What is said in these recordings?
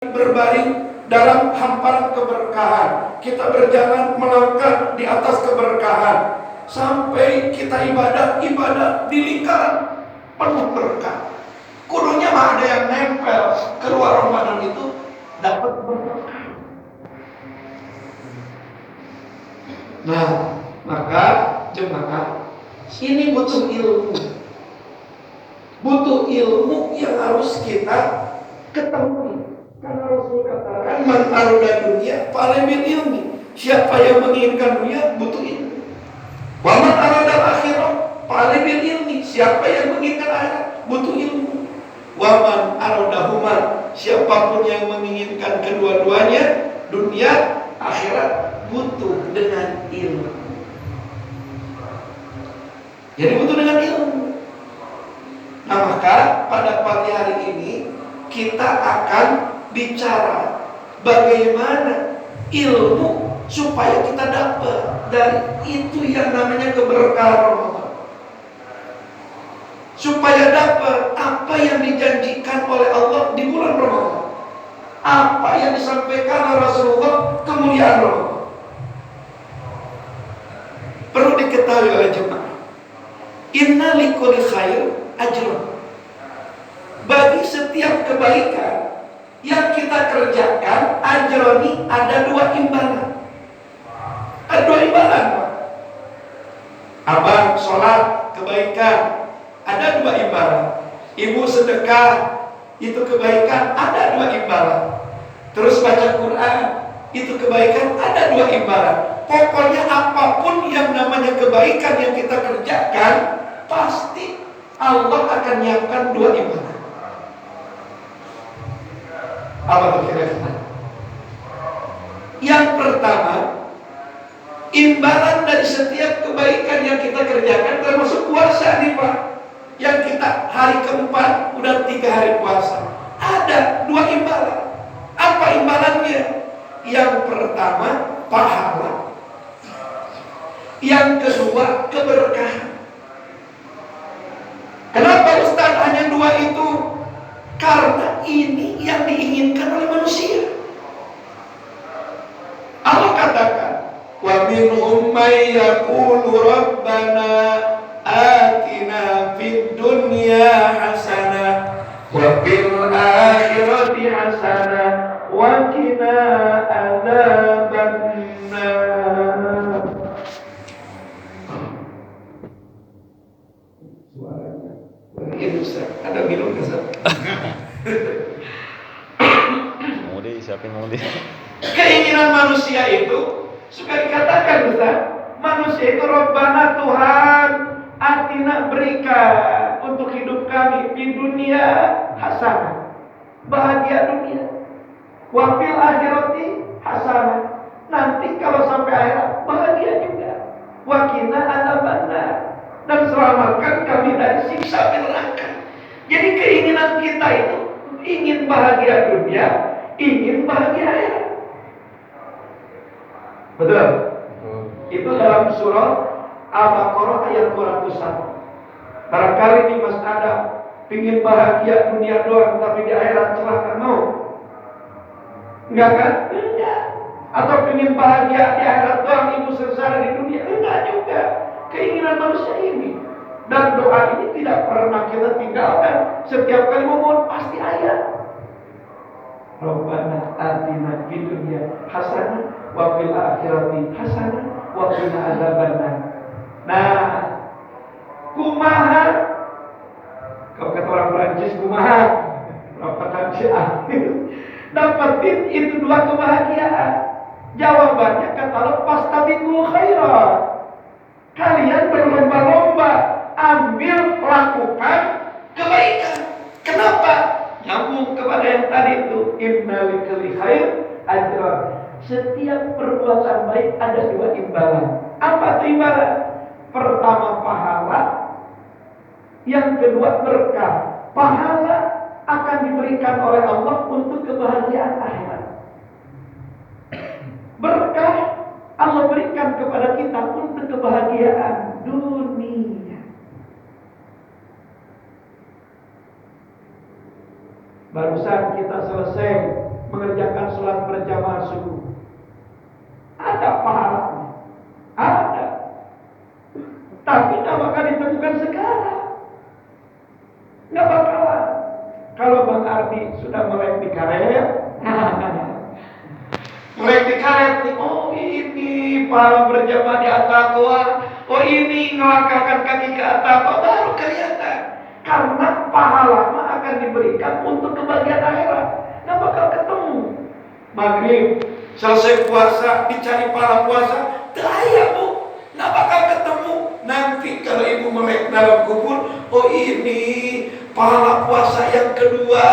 berbaring dalam hamparan keberkahan. Kita berjalan melangkah di atas keberkahan sampai kita ibadah di lingkaran penuh berkah. Kudunya mah ada yang nempel keluar Ramadan itu dapat berkah. Nah, maka jemaah, ini butuh ilmu. Butuh ilmu yang harus kita ketahui. Karena Rasul katakan, man arada dunia falabil ilmi. Siapa yang menginginkan dunia butuh ilmu. Wa man arada akhirah falabil ilmi. Siapa yang menginginkan akhirat butuh ilmu. Wa man arada huma. Siapapun yang menginginkan kedua-duanya, dunia akhirat, butuh dengan ilmu. Jadi butuh dengan ilmu. Nah, maka pada pagi hari ini kita akan bicara bagaimana ilmu supaya kita dapat dari itu yang namanya keberkahan Ramadan. Supaya dapat apa yang dijanjikan oleh Allah di bulan Ramadan. Apa yang disampaikan oleh Rasulullah kemuliaan Ramadan. Perlu diketahui oleh jemaah. Inna likulli khair ajrun. Bagi setiap kebaikan yang kita kerjakan, ajroni, ada dua imbalan. Ada dua imbalan, Pak. Abang sholat, kebaikan, ada dua imbalan. Ibu sedekah, itu kebaikan, ada dua imbalan. Terus baca Quran, itu kebaikan, ada dua imbalan. Pokoknya apapun yang namanya kebaikan yang kita kerjakan, pasti Allah akan nyiapkan dua imbalan. Apa itu kira-kira? Yang pertama, imbalan dari setiap kebaikan yang kita kerjakan, termasuk puasa nih Pak. Yang kita hari keempat udah 3 hari puasa, ada dua imbalan. Apa imbalannya? Yang pertama pahala, yang kedua keberkahan. Kenapa Ustaz hanya dua itu? Karena ini yang diinginkan oleh manusia. Allah katakan, wa minhum may yaqulu rabbana atina fid dunya hasanah wa fil akhirati hasanah wa qina adzabannar. Suaranya ini Ustaz, ada minum ke Ustaz? Mau disiapin mau di. Keinginan manusia itu suka dikatakan Ustaz, manusia itu Rabbana Tuhan, atina berikan untuk hidup kami di dunia hasanah, bahagia dunia, wa fil akhirati hasanah, nanti kalau sampai akhirat bahagia juga, wa qina adzabannar, dan selamatkan kami dari siksa neraka. Jadi keinginan kita itu ingin bahagia dunia, ingin bahagia akhirat. Betul? Itu dalam surah Al-Baqarah ayat 201. Barangkali nih Mas Adam ingin bahagia dunia doang, tapi di akhirat celaka, mau? Enggak kan? Enggak. Atau ingin bahagia di akhirat doang, ibu sengsara di dunia? Enggak juga. Keinginan manusia ini. Dan doa ini tidak pernah kita tinggalkan. Setiap kali memohon pasti ayat. Rabbana atina fid dunya hasanah wa fil akhirati hasanah wa qina adzabannar. Nah, kumaha? Kalau kata orang Perancis kumaha? Perapatan akhir. Dapatin itu dua kebahagiaan. Jawabannya kata Allah, fastabiqul khairat. Kalian berlomba-lomba ambil, lakukan kebaikan. Kenapa? Nyambung kepada yang tadi itu, inna likulli khair ajran. Setiap perbuatan baik ada dua imbalan. Apa itu imbalan? Pertama pahala, yang kedua berkah. Pahala akan diberikan oleh Allah untuk kebahagiaan akhirat. Berkah Allah berikan kepada kita untuk kebahagiaan dunia. Barusan kita selesai sudah mulai dikaret. Mulai dikaret nih, oh ini pahala berjamaah di at-taqwa. Oh ini ngelangkahkan kaki ke at-taqwa, baru kelihatan. Karena pahala mah akan diberikan untuk kebahagiaan akhirat. Nggak bakal ketemu. Maghrib, selesai puasa, dicari pahala puasa, teraya bu, nggak bakal ketemu. Nanti kalau ibu melek dalam kubur, oh ini pahala puasa yang kedua,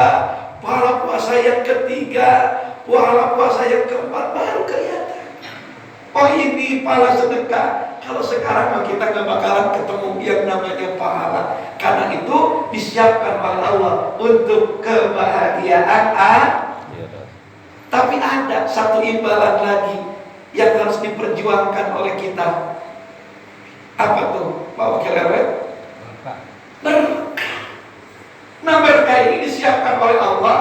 pahala puasa yang ketiga, pahala puasa yang keempat, baru kelihatan. Oh ini pahala sedekah. Kalau sekarang mah kita nggak bakalan ketemu yang namanya pahala. Karena itu disiapkan oleh Allah untuk kebahagiaan Tapi ada satu imbalan lagi yang harus diperjuangkan oleh kita. Apa tuh, Pak Wakil RW? Berkah. Nah, berkah ini disiapkan oleh Allah.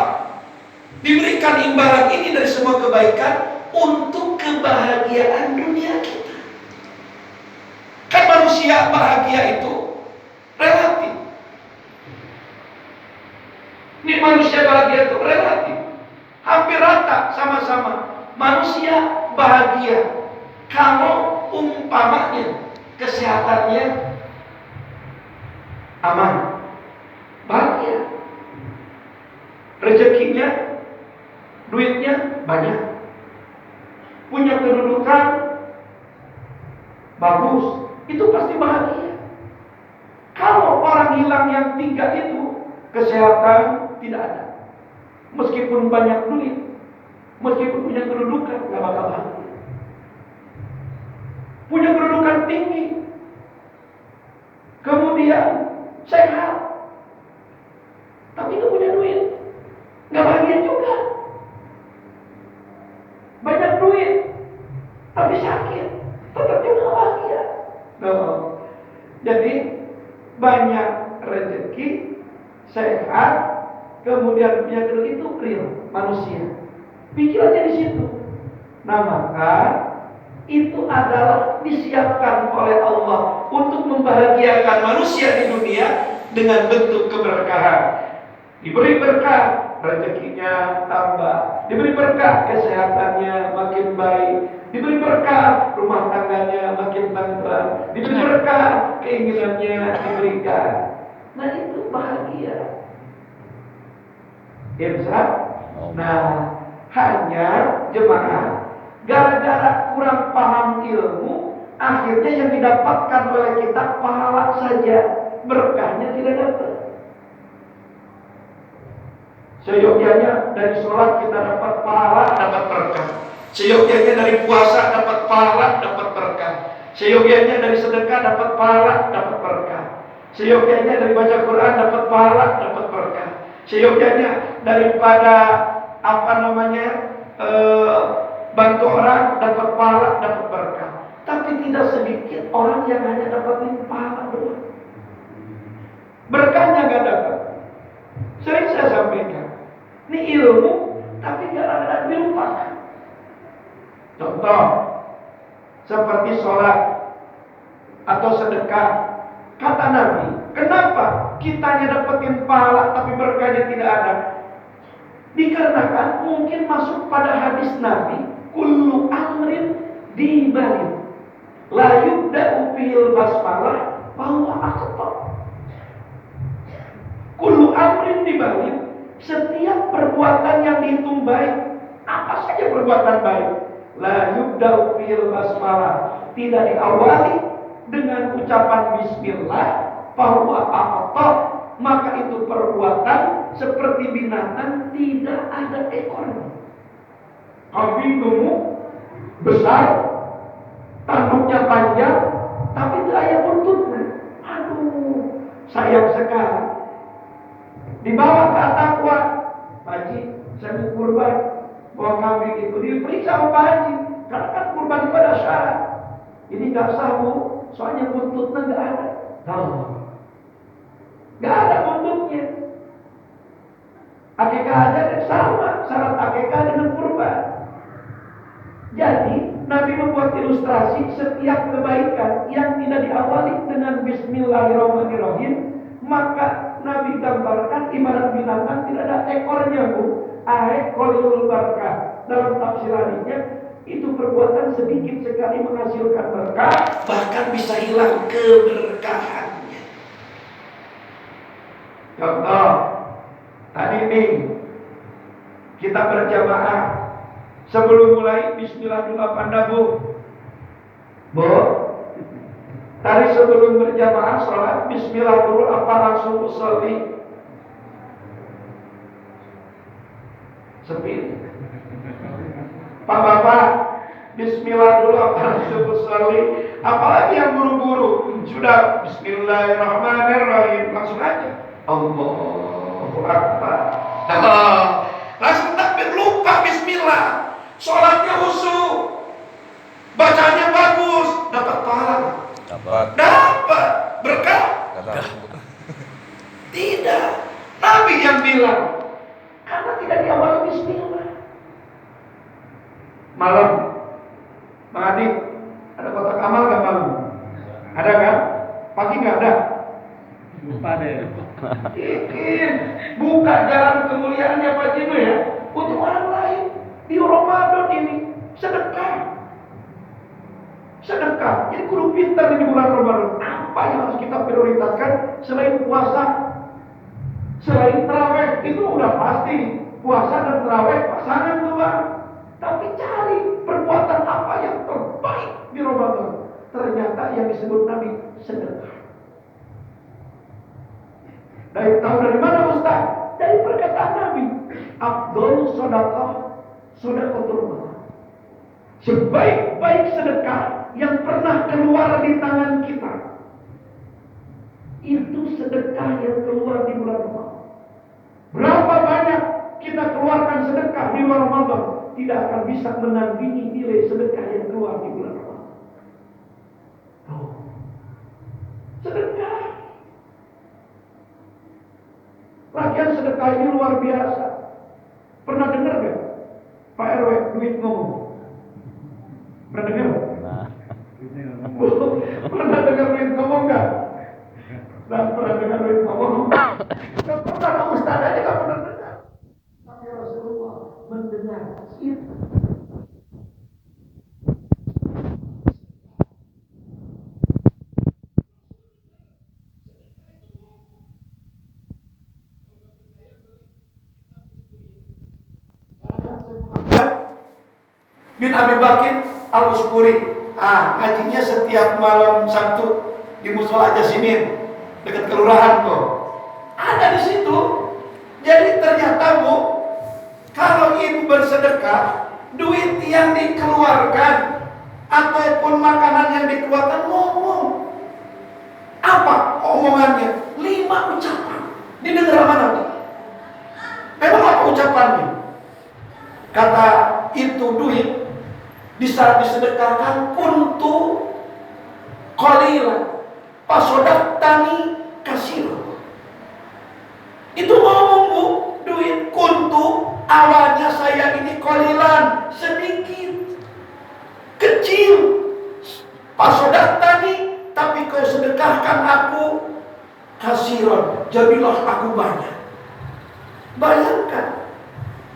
Diberikan imbalan ini dari semua kebaikan untuk kebahagiaan dunia kita. Kan manusia bahagia itu relatif. Ini manusia bahagia itu relatif. Hampir rata sama-sama. Manusia bahagia kalau umpamanya kesehatannya aman, bahagia. Rezekinya, duitnya banyak, punya kedudukan bagus, itu pasti bahagia. Kalau orang hilang yang tiga itu, kesehatan tidak ada, meskipun banyak duit, meskipun punya kedudukan, gak bakal bahagia. Punya kedudukan tinggi, kemudian sehat, tapi gak punya duit, gak bahagia juga. Banyak duit, tapi sakit, tetap juga gak bahagia. Jadi banyak rezeki, sehat, kemudian punya duit, itu real manusia. Pikirannya di situ. Nah maka itu adalah disiapkan oleh Allah untuk membahagiakan manusia di dunia dengan bentuk keberkahan. Diberi berkah, rezekinya tambah. Diberi berkah, kesehatannya makin baik. Diberi berkah, rumah tangganya makin tentram. Diberi berkah, keinginannya diberikan. Nah itu bahagia. Irsyad. Nah, hanya jemaah gara-gara kurang paham ilmu, akhirnya yang didapatkan oleh kita pahala saja, berkahnya tidak dapat. Seyogyanya dari sholat kita dapat pahala, dapat berkah. Seyogyanya dari puasa dapat pahala, dapat berkah. Seyogyanya dari sedekah dapat pahala, dapat berkah. Seyogyanya dari baca Quran dapat pahala, dapat berkah. Seyogyanya daripada bantu orang dapat pahala, dapat berkah. Tapi tidak sedikit orang yang hanya dapatin pahala doang, berkahnya gak dapat. Sering saya sampaikan, ini ilmu tapi kadang-kadang dilupakan. Contoh seperti sholat atau sedekah. Kata Nabi, kenapa kitanya dapetin pahala tapi berkahnya tidak ada? Dikarenakan mungkin masuk pada hadis Nabi, kullu amrin dibalik, la yubda'u fil basmalah bahwa akhta. Kullu amrin dibalik, setiap perbuatan yang dihitung baik, apa saja perbuatan baik, la yubda'u fil basmalah, tidak diawali dengan ucapan bismillah, bahwa akhta, maka itu perbuatan seperti binatang tidak ada ekornya. Kambing gemuk besar, tanduknya panjang, tapi tidak ada buntutnya. Aduh, sayang sekali. Dibawa ke at-taqwa, Pak Haji, saya mau kurban, bawa kambing itu diperiksa sama Pak Haji, karena kan kurban itu ada syarat. Ini nggak sah bu, soalnya buntutnya nggak ada. Tahu? Nggak ada buntutnya. Akikah aja sama, syarat akikah dengan kurban. Jadi Nabi membuat ilustrasi setiap kebaikan yang tidak diawali dengan Bismillahirrahmanirrahim, maka Nabi Nabi gambarkan ibarat binatang tidak ada ekornya, Bu. Qalilul barakah. Dalam tafsirannya, itu perbuatan sedikit sekali menghasilkan berkah, bahkan bisa hilang keberkahannya. Contoh, tadi nih kita berjamaah, sebelum mulai bismillah dulu apa anda, Bu? Bu, tadi sebelum berjamaah sholat bismillah dulu apa langsung usolli? Sepi. Pak Bapak, bismillah dulu apa langsung usolli? Apalagi yang buru-buru, sudah bismillahirrahmanirrahim langsung aja. Allahu Akbar. Langsung takbir, lupa bismillah. Sholatnya khusyuk, bacanya bagus, dapat pahala. Dapat berkah. Tidak. Nabi yang bilang, karena tidak diawali bismillah. Malam, Bang Adi, ada kotak amal gak malam? Ada kan? Pagi gak ada? Lupa deh. Bikin buka jalan kemuliaannya Pak Jino ya, untuk orang lain di Ramadan ini. Sedekah. Jadi kudu pintar di bulan Ramadan. Apa yang harus kita prioritaskan selain puasa, selain tarawih? Itu udah pasti, puasa dan tarawih pasangan tua. Tapi cari perbuatan apa yang terbaik di Ramadan. Ternyata yang disebut Nabi sedekah. Tahu dari mana Ustaz? Dari perkataan Nabi, afdhalus shadaqah shadaqatul Ramadan. Sebaik-baik sedekah yang pernah keluar di tangan kita, itu sedekah yang keluar di bulan Ramadan. Berapa banyak kita keluarkan sedekah di bulan Ramadan, tidak akan bisa menandingi nilai sedekah yang keluar di bulan Ramadan. Sedekah. Lagian sedekah ini luar biasa. Pernah dengar gak Pak RW duit ngomong? Pernah dengar? Pernah dengar duit ngomong gak? Dan pernah dengar duit ngomong? Gak pernah, Ustaz aja gak pernah dengar. Tapi Rasulullah mendengar itu. Bin Abi Bakir Al-Uskuri. Ngajinya setiap malam Sabtu di Musola Jasinin dekat kelurahan kok. Ada di situ. Jadi ternyata Bu, kalau ibu bersedekah, duit yang dikeluarkan ataupun makanan yang dikeluarkan ngomong. Apa omongannya? 5 ucapan. Didengar mana Bu? Memang apa ucapannya? Kata itu duit di saat disedekahkan kuntu qalilan fasodaqtani kasiro. Itu ngomong Bu, duit kuntu awalnya saya ini qalilan, sedikit, kecil, fasodaqtani, tapi kau sedekahkan aku kasiron, jadilah aku banyak. Bayangkan,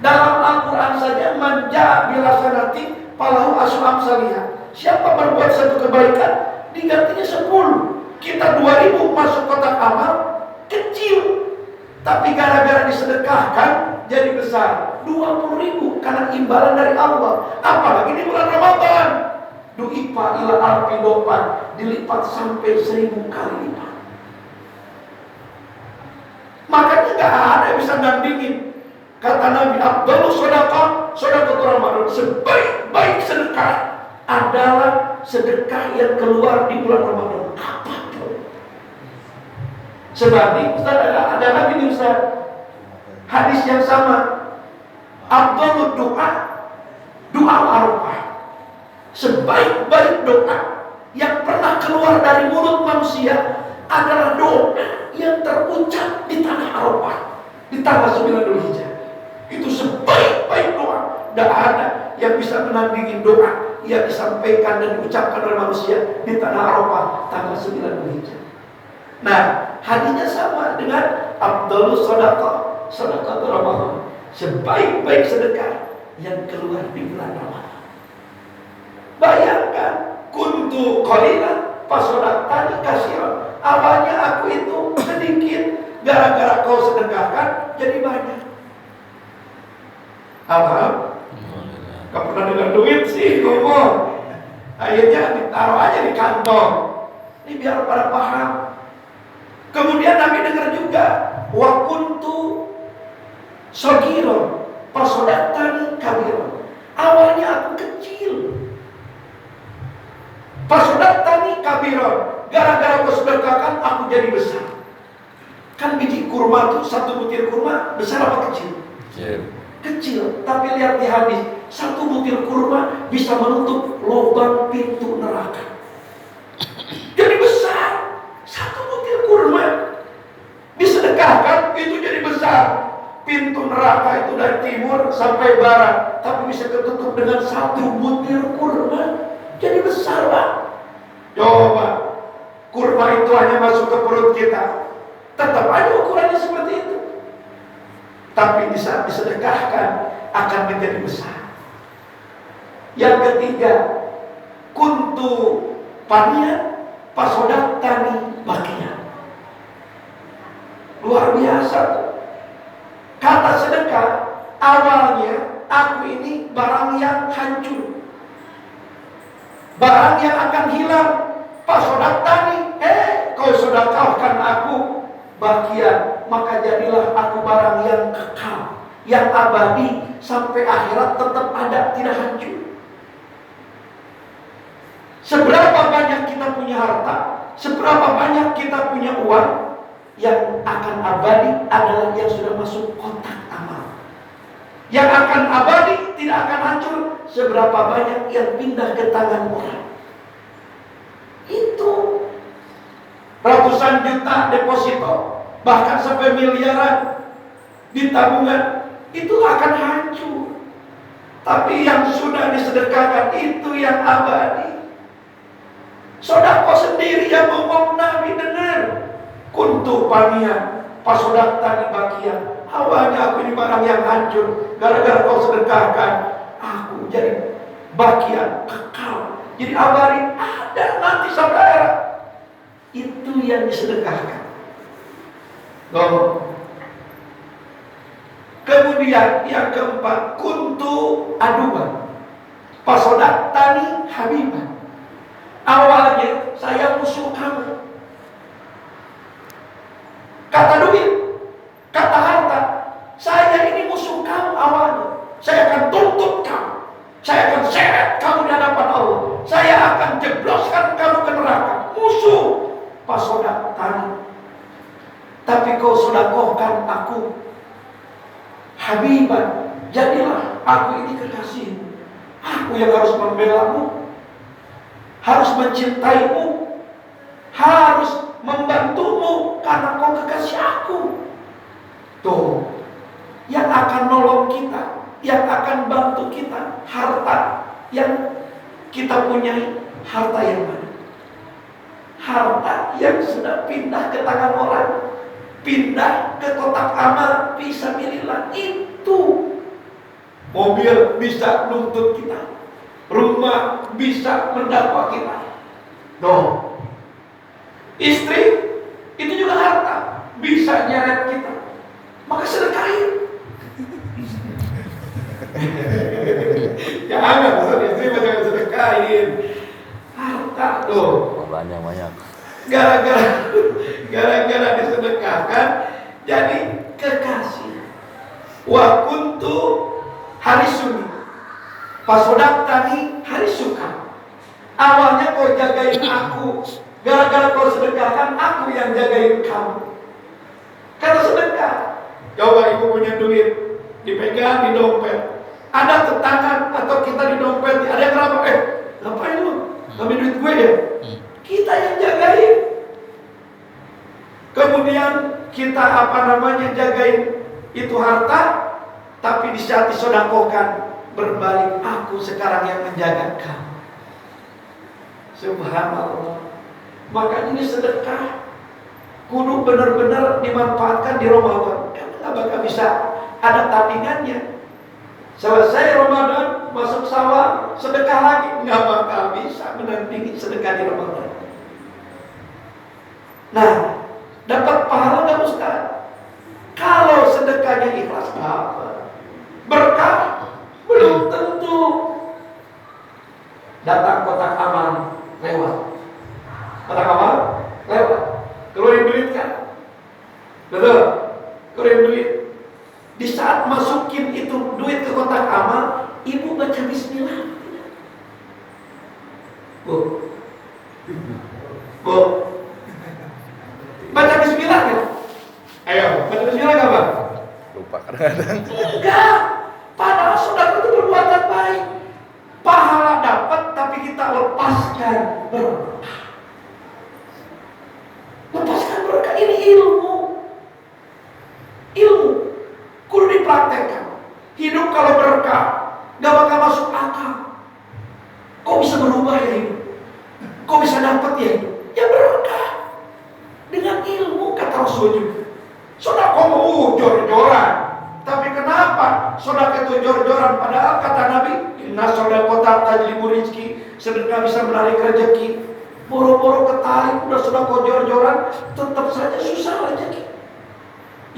dalam Al-Quran saja manja bilasanati palahu aslam salihah. Siapa berbuat satu kebaikan digantinya 10. Kita 2000 masuk kotak amal kecil, tapi gara-gara disedekahkan jadi besar 20.000 karena imbalan dari Allah. Apalagi di bulan Ramadan, du'ipa ila arfi dopan, dilipat sampai 1000 kali lipat. Makanya gak ada yang bisa nandingin. Kata Nabi, afdhalus shadaqah shadaqatul Ramadan. Sebaik-baik sedekah adalah sedekah yang keluar di bulan Ramadan. Apapun. Sebab Ustaz ada lagi nih Ustaz, hadis yang sama. Afdhalud doa Arafah. Sebaik-baik doa yang pernah keluar dari mulut manusia adalah doa yang terucap di tanah Arafah di tanggal 9 Dzulhijjah. Itu sebaik-baik doa. Tidak ada yang bisa menandingi doa yang disampaikan dan diucapkan oleh manusia di tanah Arafah tanggal 9 Dzulhijjah. Nah, hadisnya sama dengan Afdhalus shadaqah shadaqah Ramadan. Sebaik-baik sedekah yang keluar di bulan Ramadan. Bayangkan, kuntu qalilan fasodaqtani katsiran. Awalnya aku itu sedikit, gara-gara kau sedekahkan jadi banyak. Alhamdulillah. Gak pernah dengar duit sih, ngomong. Akhirnya ditaruh aja di kantong. Ini biar pada paham. Kemudian Nabi dengar juga, wa kuntu shagiran fasodaqtani kabiran. Awalnya aku kecil, fasodaqtani kabiran. Gara-gara kau sedekahkan aku jadi besar. Kan biji kurma tuh, satu butir kurma besar apa kecil? Kecil. Tapi lihat di hadis, satu butir kurma bisa menutup lubang pintu neraka. Jadi besar. Satu butir kurma disedekahkan itu jadi besar. Pintu neraka itu dari timur sampai barat, tapi bisa ketutup dengan satu butir kurma. Jadi besar, Pak. Coba, kurma itu hanya masuk ke perut kita, tetap aja ukurannya seperti itu. Tapi di saat disedekahkan akan menjadi besar. Yang ketiga, kuntu panian fasodaqtani baqiyan. Luar biasa tuh. Kata sedekah, awalnya aku ini barang yang hancur, barang yang akan hilang. Fasodaqtani, kau sedekahkan aku bagian, maka jadilah aku barang yang kekal, yang abadi sampai akhirat, tetap ada, tidak hancur. Seberapa banyak kita punya harta, seberapa banyak kita punya uang, yang akan abadi adalah yang sudah masuk kotak amal. Yang akan abadi, tidak akan hancur, seberapa banyak yang pindah ke tangan orang. Itu ratusan juta deposito, bahkan sampai miliaran di tabungan, itu akan hancur. Tapi yang sudah disedekahkan itu yang abadi. Sedekah sendiri yang ngomong, Nabi dengar. Kuntu panian fasodaqtani baqiyan. Awalnya aku ini barang yang hancur, gara-gara kau sedekahkan aku jadi bagian kekal, jadi abadi, ada nanti sampai akhirat. Itu yang disedekahkan. Kemudian yang keempat, kuntu aduan fasodaqtani habiban. Awalnya saya musuh kamu. Kata duit, kata harta, saya ini musuh kamu awalnya. Saya akan tuntut kamu, saya akan seret kamu di hadapan Allah, saya akan jebloskan kamu ke neraka. Musuh. Fasodaqtani. Tapi kau sedekahkan aku habiban. Jadilah aku ini kekasihmu. Aku yang harus membelamu, harus mencintaimu, harus membantumu karena kau kekasih aku. Tuh, yang akan nolong kita, yang akan bantu kita, harta yang kita punyai. Harta yang mana? Harta yang sudah pindah ke tangan orang, pindah ke kotak amal fisabilillah. Itu mobil bisa nuntut kita, rumah bisa mendakwa kita. Tuh, istri itu juga harta, bisa nyeret kita, maka sedekahin. Jangan istri jangan sedekahin. Harta tuh banyak. Gara-gara disedekahkan jadi kekasih. Wa kuntu harisuni fasodaqtani harisuka. Awalnya kau jagain aku, gara-gara kau sedekahkan aku yang jagain kamu. Kata sedekah. Coba ibu punya duit, dipegang di dompet. Ada tetangga atau kita di dompet, ada yang kenapa? Ngapain lu? Ngambil duit gue ya? Kita yang jagain. Kemudian kita jagain itu harta, tapi di saat disedekahkan berbalik, aku sekarang yang menjaga kamu. Subhanallah. Makanya ini sedekah. kudu benar-benar dimanfaatkan di Ramadan. Nggak bakal bisa ada tandingannya. Selesai Ramadan, masuk Syawal, sedekah lagi, nggak bakal bisa menandingi sedekah di Ramadan. Nah, dapat pahala nggak Ustaz? Kalau sedekahnya ikhlas, dapat. Berkah belum tentu. Datang kotak amal lewat. Kotak amal lewat. Keluarin duit kan? Betul. Keluarin duit. Di saat masukin itu duit ke kotak amal, ibu baca bismillah. Bu. Bu. Baca bismillah kan? Ayo, baca bismillah enggak, Bang? Lupa kadang-kadang. Enggak. Padahal sedekah itu perbuatan baik. Pahala dapat tapi kita lepaskan berkah. Lepaskan berkah, ini ilmu. Ilmu kudu dipraktekkan. Hidup kalau berkah gak bakal masuk akal. Kok bisa berubah ya hidup? Kok bisa dapat ya hidup? Ya berkah. Dengan ilmu, kata Rasul juga. Sedekah mau jor-joran. Tapi kenapa sedekah itu jor-joran? Padahal kata Nabi, inna shadaqata tajlibu rizki, sedekah bisa menarik rezeki. Boro-boro ketarik, udah sedekah jor-joran, tetap saja susah rezeki.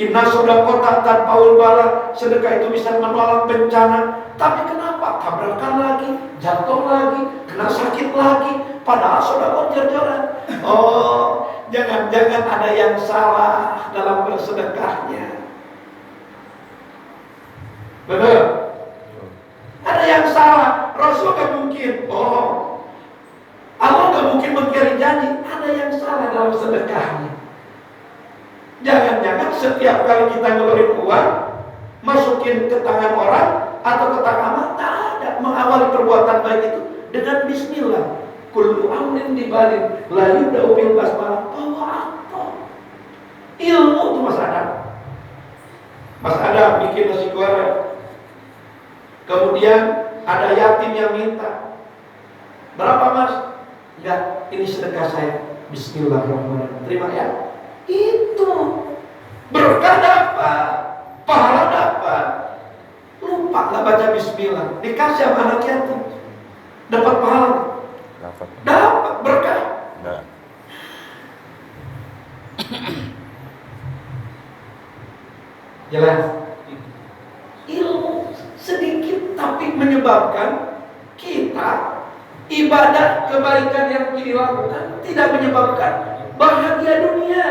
Inna shadaqata tanpaul bala, sedekah itu bisa menolak bencana. Tapi kenapa? Tabrakan lagi, jatuh lagi, kena sakit lagi. Padahal sedekah jor-joran. Oh, jangan-jangan ada yang salah dalam bersedekahnya. Betul? Ada yang salah. Rasul gak mungkin. Oh, Allah gak mungkin mengkiri janji. Ada yang salah dalam sedekahnya. Jangan-jangan setiap kali kita ngeluarin uang, masukin ke tangan orang atau ke tangan amal, tak ada mengawali perbuatan baik itu dengan bismillah. Kullu amrin dibalin la yubda'u bil basmalah. Ilmu itu Mas Adam. Mas Adam bikin nasi goreng. Kemudian ada yatim yang minta. Berapa Mas? Enggak, ini sedekah saya. Bismillahirrahmanirrahim. Terima ya. Itu berkah dapat, pahala dapat. Lupa lah baca bismillah. Dikasih sama anak yatim. Dapat pahala. Dapat berkah. Enggak. Jelas. Ilmu sedikit tapi menyebabkan kita ibadah kebaikan yang dilakukan tidak menyebabkan bahagia dunia.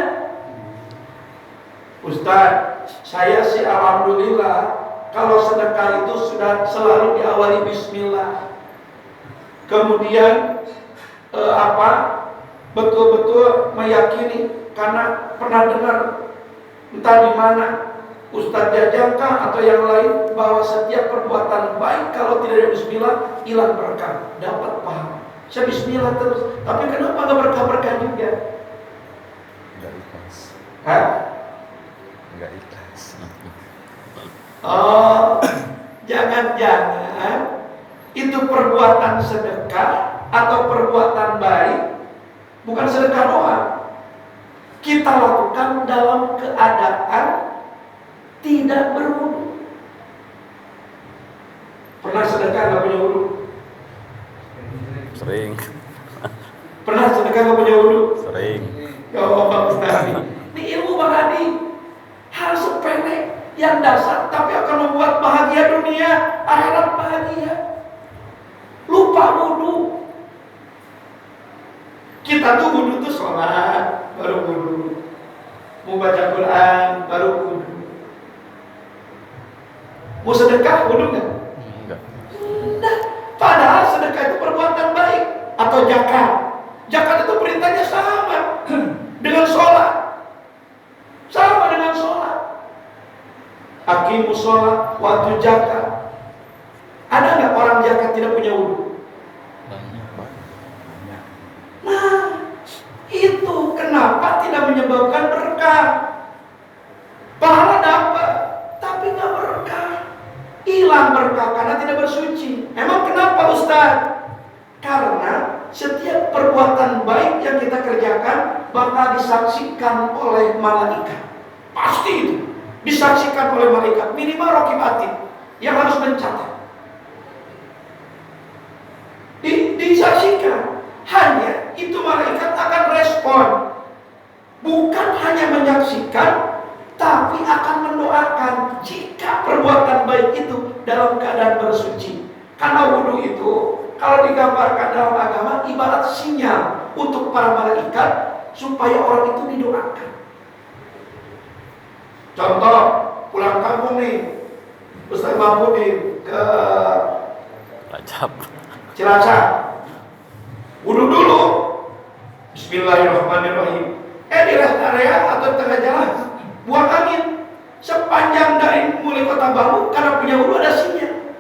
Ustaz, saya sih alhamdulillah kalau sedekah itu sudah selalu diawali bismillah. Kemudian betul-betul meyakini karena pernah dengar entah di mana Ustadz Jajangkah atau yang lain bahwa setiap perbuatan baik kalau tidak ada bismillah hilang berkah, dapat pahala. Saya bismillah terus, tapi kenapa nggak berkah-berkah juga? Enggak ikhlas. Hah? Enggak ikhlas. Oh, jangan-jangan itu perbuatan sedekah atau perbuatan baik bukan sedekah doang. Kita lakukan dalam keadaan tidak berwudu. Pernah sedekah nggak punya wudu? Sering. Pernah sedekah nggak punya wudu? Sering. Ya Allah Bang Ustaz. Ini ilmu Bang Adi. Hal sepele yang dasar tapi akan membuat bahagia dunia, akhirat bahagia. Lupa wudu. Kita tuh wudu tuh sholat baru wudu, mau baca Quran baru wudu. Mau sedekah wudu nggak? Enggak. Nah, padahal sedekah itu perbuatan baik. Atau zakat. Zakat itu perintahnya sama dengan sholat. Sama dengan sholat. Aqimus sholat, waktu zakat. Ada nggak orang zakat tidak punya wudu? Nah, itu kenapa tidak menyebabkan berkah. Pahala dapat, tapi nggak berkah. Hilang berkah karena tidak bersuci. Emang kenapa Ustaz? Karena setiap perbuatan baik yang kita kerjakan bakal disaksikan oleh malaikat. Pasti itu disaksikan oleh malaikat. Minimal raqib atid yang harus mencatat. Disaksikan. Hanya itu malaikat akan respon. Bukan hanya menyaksikan, tapi akan mendoakan jika perbuatan baik itu dalam keadaan bersuci. Karena wudhu itu kalau digambarkan dalam agama ibarat sinyal untuk para malaikat supaya orang itu didoakan. Contoh, pulang kampung nih, Ustaz Mahmudin ke Cilacap, wudhu dulu, Bismillahirrahmanirrahim. Di rest area atau tengah jalan, buang angin. Sepanjang dari mulai Kota Baru, karena punya wudhu ada sinyal,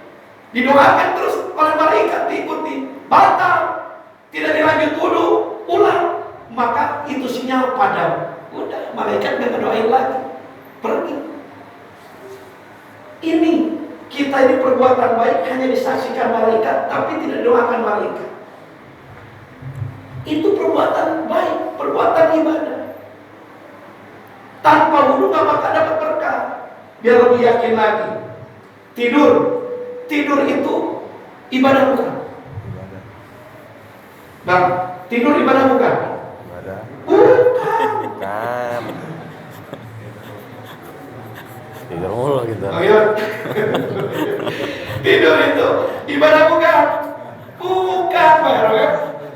didoakan terus oleh malaikat, diikuti. Batal, tidak dilanjut wudhu, ulang, maka itu sinyal padam. Udah, malaikat gak ngedoain lagi, pergi. Ini kita ini perbuatan baik hanya disaksikan malaikat, tapi tidak didoakan malaikat. Itu perbuatan baik, perbuatan ibadah. Tanpa wudhu gak bakal dapat berkah. Biar lebih yakin lagi, tidur itu ibadah bukan? Ibadah. Bang, tidur ibadah bukan? Ibadah. Bukan. Tidur mulu kita. Oh iya. Tidur itu ibadah bukan? Bukan, Pak.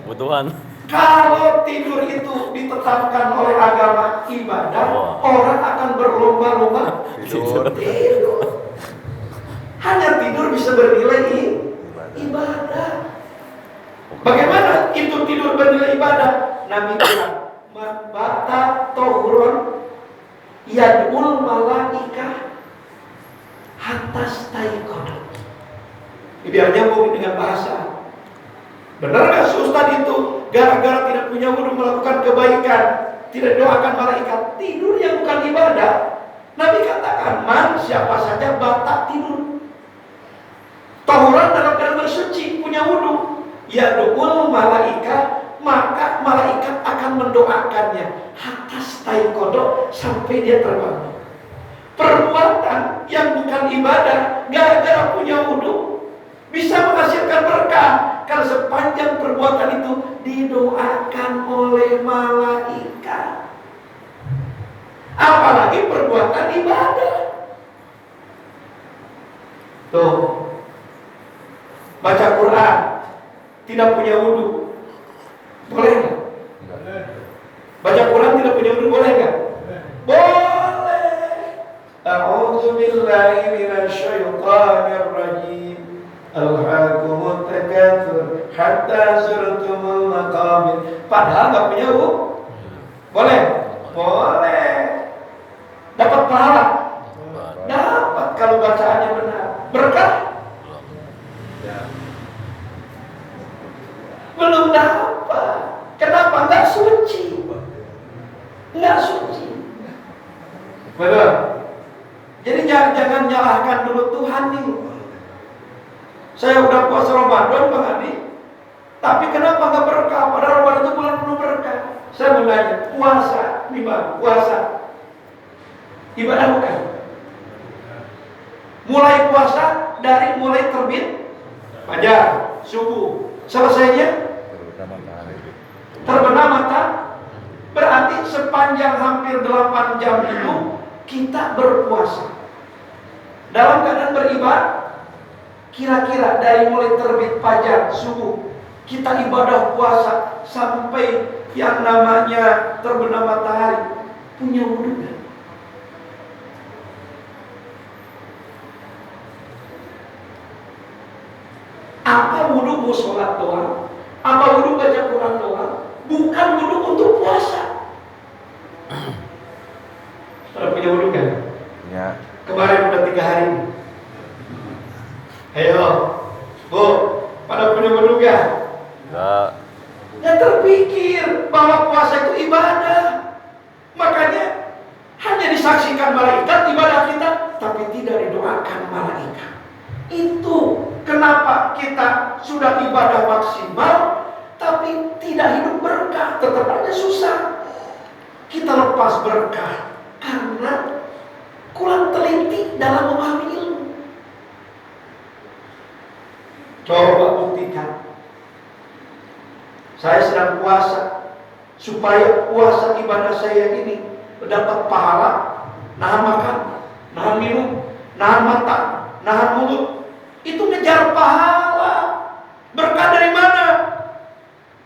Kebutuhan. Kalau tidur itu ditetapkan oleh agama ibadah, orang akan berlomba-lomba Tidur. Hanya tidur bisa bernilai ibadah. Bagaimana itu tidur bernilai ibadah? Nabi bilang, "Man bata tohron yad'ul malaikah hatta staiqadha." Biar nyambung dengan bahasa. Benar gak Ustaz itu gara-gara tidak punya wudhu melakukan kebaikan, tidak doakan malaikat? Tidur yang bukan ibadah. Nabi katakan, man siapa saja batak tidur, tahuran dalam keadaan bersuci, punya wudhu, ya do'ul malaikat, maka malaikat akan mendoakannya hatta staiqadha, sampai dia terbangun. Perbuatan yang bukan ibadah gara-gara punya wudhu bisa menghasilkan berkah, karena sepanjang perbuatan itu didoakan oleh malaikat. Apalagi perbuatan ibadah. Tuh, baca Quran tidak punya wudhu, boleh nggak? Baca Quran tidak punya wudhu boleh nggak? Boleh. A'udzu billahi minasyaitonir rajim. Alhaakumut takatsur hatta zurtumul maqabir. Padahal nggak punya wudhu. Boleh? Boleh. Dapat pahala? Dapat kalau bacaannya benar. Berkah? Belum dapat. Kenapa? Nggak suci. Nggak suci. Betul. Jadi jangan nyalahkan dulu Tuhan nih. Saya udah puasa Ramadan Bang Adi, tapi kenapa nggak berkah? Padahal Ramadan itu bulan penuh berkah. Saya bertanya, puasa nih Bang, puasa ibadah bukan? Mulai puasa dari mulai terbit fajar, subuh, selesainya terbenam mata. Berarti sepanjang hampir 8 jam itu kita berpuasa dalam keadaan beribadah. Kira-kira dari mulai terbit fajar, subuh, kita ibadah puasa sampai yang namanya terbenam matahari, punya wudhu kan? Apa wudhu mau sholat doang? Apa wudhu baca Quran doang? Bukan wudhu untuk puasa. Pada punya wudhu kan? Ya. Kemarin udah 3 hari. Ayo, Bu, pada punya wudhu kan? Enggak. Nggak terpikir bahwa puasa itu ibadah. Makanya hanya disaksikan malaikat ibadah kita, tapi tidak didoakan malaikat. Itu kenapa kita sudah ibadah maksimal, tapi tidak hidup berkah, tetap aja susah. kita lepas berkah karena kurang teliti dalam memahami ilmu. Coba buktikan. Saya sedang puasa, supaya puasa ibadah saya ini mendapat pahala, nahan makan, nahan minum, nahan mata, nahan mulut. Itu ngejar pahala. Berkah dari mana?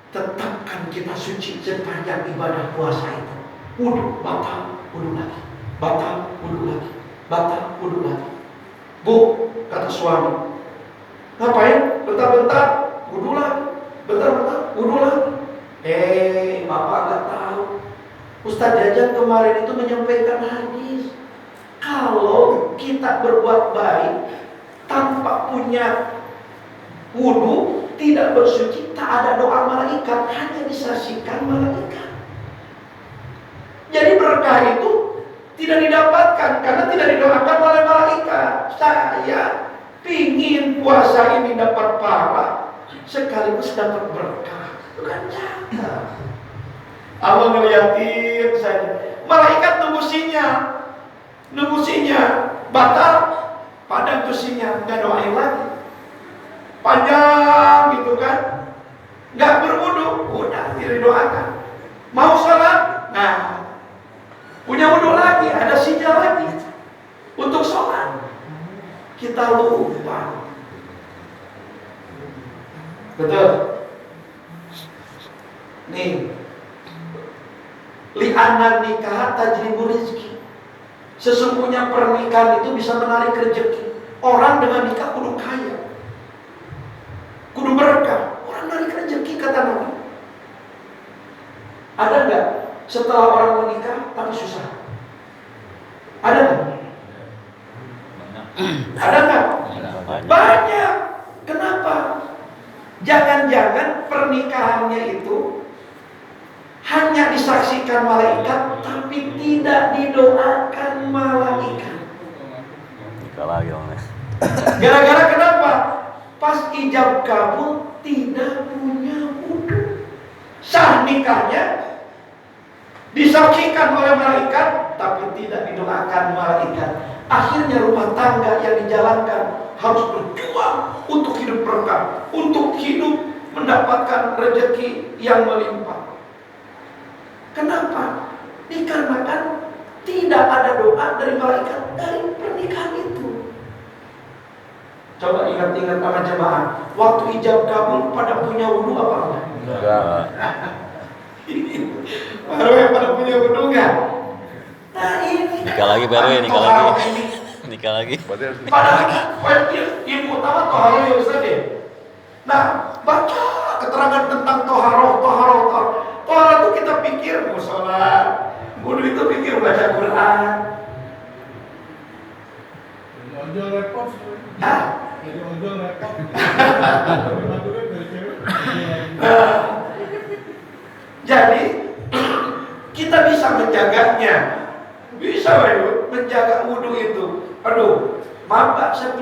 Tetapkan kita suci sepanjang ibadah puasa itu. Wudu, batal, wudu lagi. Batal, wudu lagi. Batal, wudu lagi. Bu, kata suami, ngapain? Bentar-bentar, wudu lagi. Bentar-bentar, wudu lagi. Bapak nggak tahu. Ustaz Jajan kemarin itu menyampaikan hadis. Kalau kita berbuat baik tanpa punya wudu, tidak bersuci, tak ada doa malaikat, hanya disaksikan malaikat. Jadi berkah itu tidak didapatkan karena tidak didoakan oleh malaikat. Saya pingin puasa ini dapat pahala sekaligus dapat berkah. Itu kan jaga. Allah ngeliatin saja. Malaikat nunggu sinyal, batal, padam tuh sinyal, nggak doain lagi. Panjang gitu kan, nggak berwudu, udah tidak doakan. Mau sholat, nah punya wudu lagi, ada sinyal lagi untuk sholat. Kita lupa. Betul. Nih, li'anna nikah tajribu rizki. Sesungguhnya pernikahan itu bisa menarik rezeki. Orang dengan nikah kudu kaya, kudu berkah. Orang narik rezeki kata Nabi. Ada nggak setelah orang menikah tapi susah? Ada nggak? Ada nggak? Banyak. Kenapa? Jangan-jangan pernikahannya itu hanya disaksikan malaikat, tapi tidak didoakan malaikat. Nikah lagi dong. Gara-gara kenapa? Pas ijab kabul tidak punya wudu. Sah nikahnya disaksikan oleh malaikat, tapi tidak didoakan malaikat. Akhirnya rumah tangga yang dijalankan harus berjuang untuk hidup berkah, untuk hidup mendapatkan rezeki yang melimpah. Kenapa? Dikarenakan tidak ada doa dari malaikat dari pernikahan itu. Coba ingat-ingat sama jemaah, waktu ijab kabul pada punya wudu apa enggak? Enggak. Baru yang pada punya wudu enggak? Nah ini Nikah lagi baru ya, nikah lagi. Nikah lagi. Padahal yang utama toharoh ya Ustaz ya. Nah, baca keterangan tentang toharoh. Toharoh itu kita pikir mau sholat, wudu itu pikir baca Quran. Ojol repot. Hah? Jadi ojol repot. Jadi kita bisa menjaganya, bisa menjaga wudu itu. Aduh, maaf Pak, saya punya